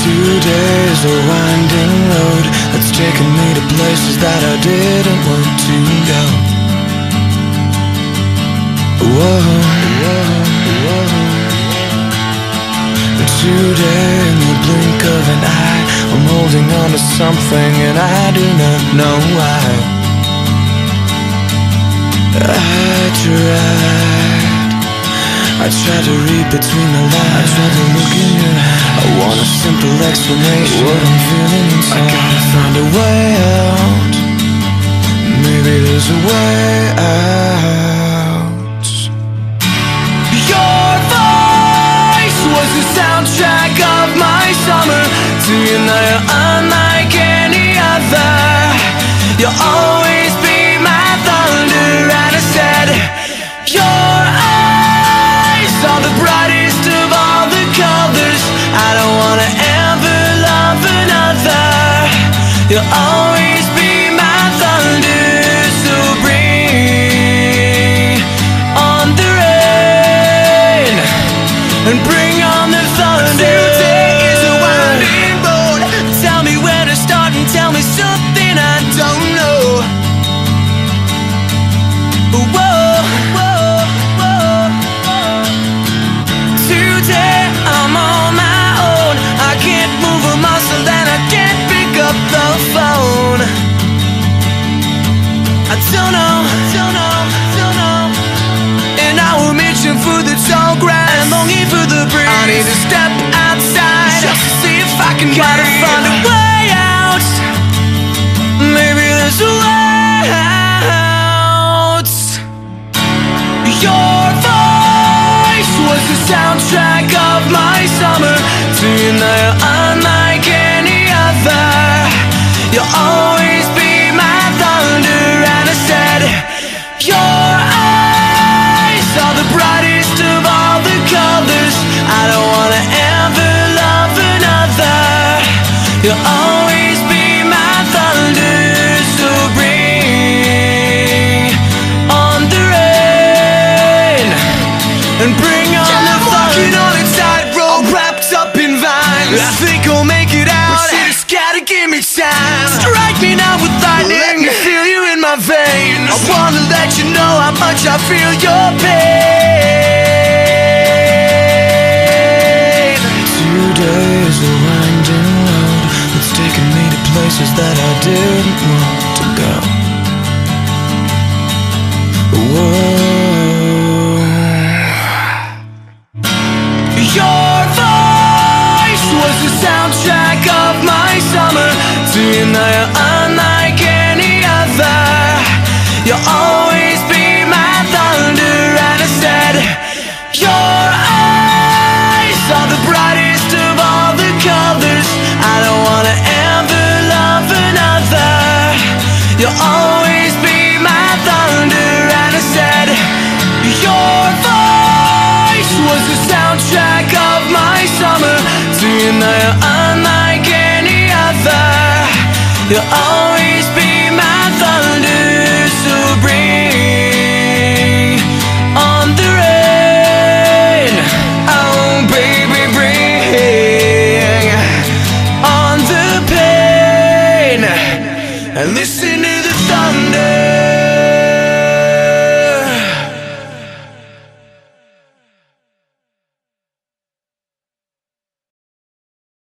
Today's a winding road that's taken me to places that I didn't want to go. Whoa, whoa, whoa. Today, in the blink of an eye, I'm holding on to something and I do not know why. I tried to read between the lines, I tried to look in your eyes. I want a simple explanation, what I'm feeling inside. I gotta find a way out. Maybe there's a way out. Your voice was the soundtrack of my summer. To you now you're unlike any other. You'll always be my thunder. And I said, your eyes are the brightest of all the colors. I don't wanna ever love another. You'll always be my thunder. So bring on the rain and bring on the thunder. Today is a winding road. Tell me where to start and tell me something I don't know. Whoa, whoa, whoa. Today I'm on my own. I can't move a muscle and I can't pick up the phone. I don't know. And now we're reaching for the tall grass and longing for the breeze. I need to step outside just to see if I can gotta find a way out. Maybe there's a way out. Your voice was the soundtrack of my summer. To you now you're unlike any other. You'll always be my thunder. And I said, your eyes are the brightest of all the colors. I don't wanna ever love another. You'll always be my thunder. So bring on the rain and bring on the thunder. I'm walking on a tightrope, wrapped up in vines. I think I'll make it out, but you just gotta give me time. Strike me now with lightning, let me feel you in my veins. I wanna let you know how much I feel your pain. Today's a winding road that's taken me to places that I didn't want to go. Whoa. Your voice was the soundtrack of my summer. To you now you're unlike any other. You'll always be my thunder. And I said, your eyes are the brightest of all the colors. I don't wanna ever love another. You'll always be my thunder. And I said, your voice was the soundtrack of my summer. To you now you're unlike any other. You'll always be my thunder. So bring on the rain. Oh baby, bring on the pain. And listen